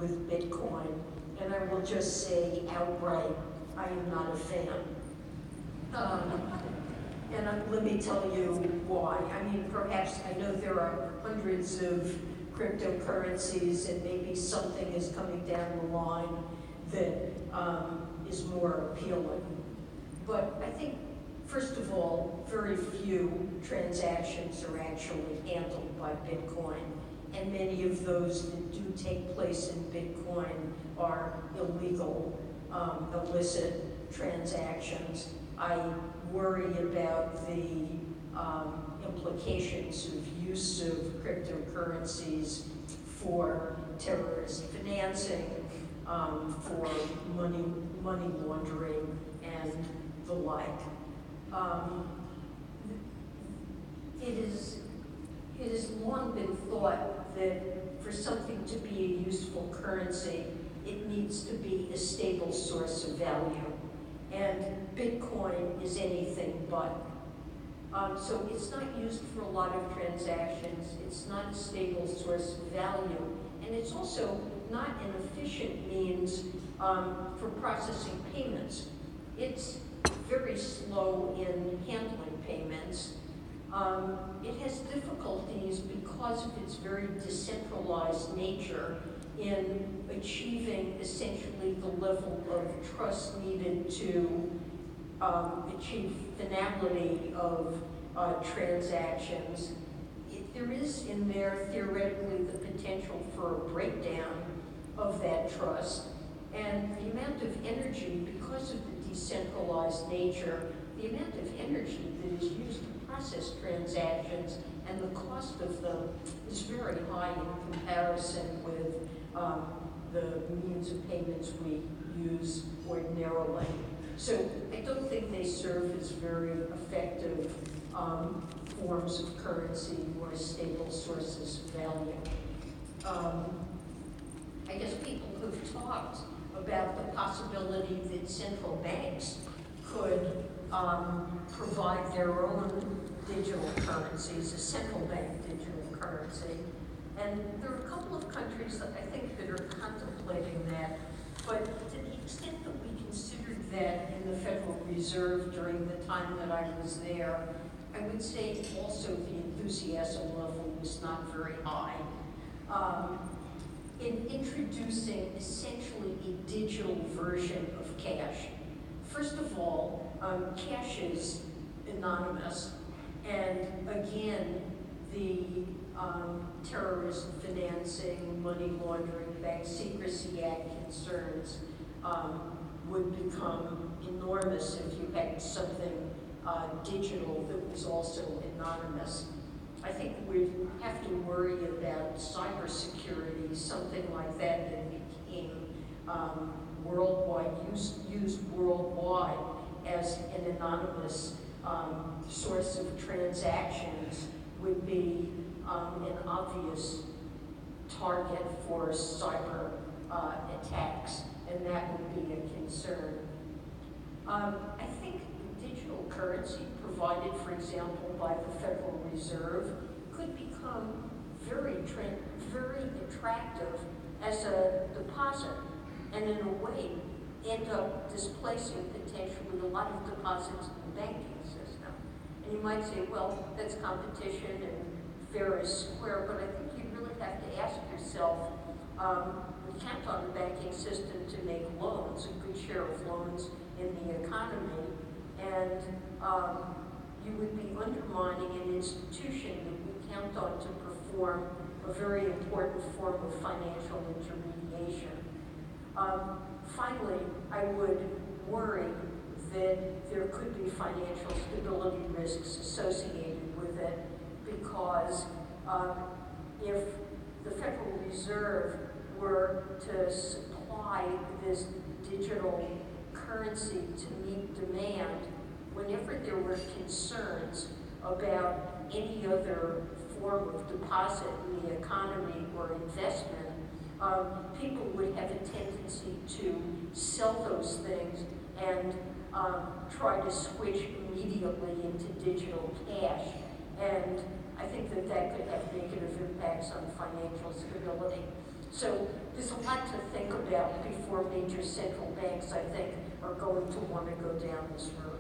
with Bitcoin, and I will just say outright, I am not a fan. Let me tell you why. I mean, perhaps I know there are hundreds of cryptocurrencies, and maybe something is coming down the line that is more appealing. But I think, first of all, very few transactions are actually handled by Bitcoin, and many of those that do take place in Bitcoin are illegal, illicit transactions. I worry about the implications of use of cryptocurrencies for terrorist financing, for money laundering, and the like. It has long been thought that for something to be a useful currency, it needs to be a stable source of value. And Bitcoin is anything but. So it's not used for a lot of transactions, it's not a stable source of value, and it's also not an efficient means for processing payments. It's very slow in handling payments. It has difficulties because of its very decentralized nature in achieving essentially the level of trust needed to achieve finality of transactions. There is in there theoretically the potential for a breakdown of that trust, and the amount of energy, because of the decentralized nature, the amount of energy that is used to process transactions and the cost of them is very high in comparison with the means of payments we use ordinarily. So I don't think they serve as very effective forms of currency or stable sources of value. I guess people have talked about the possibility that central banks could provide their own digital currencies, a central bank digital currency. And there are a couple of countries that I think that are contemplating that, but to the extent that we considered that in the Federal Reserve during the time that I was there, I would say also the enthusiasm level was not very high. In introducing essentially a digital version of cash. First of all, cash is anonymous, and again, the terrorism financing, money laundering, Bank Secrecy Act concerns would become enormous if you had something digital that was also anonymous. I think we have to worry about cybersecurity, something like that became worldwide, used worldwide as an anonymous source of transactions would be an obvious target for cyber attacks, and that would be a concern. I think digital currency provided, for example, by the Federal Reserve could become very attractive as a deposit, and in a way end up displacing potentially a lot of deposits in the banking system. And you might say, well, that's competition and fair is square, but I think you really have to ask yourself, we count on the banking system to make loans, a good share of loans in the economy, and you would be undermining an institution that we count on to perform a very important form of financial intermediation. Finally, I would worry that there could be financial stability risks associated with it, because if the Federal Reserve were to supply this digital currency to meet demand, whenever there were concerns about any other form of deposit in the economy or investment, people would have a tendency to sell those things and try to switch immediately into digital cash. And I think that that could have negative impacts on financial stability. So there's a lot to think about before major central banks, I think, are going to want to go down this road.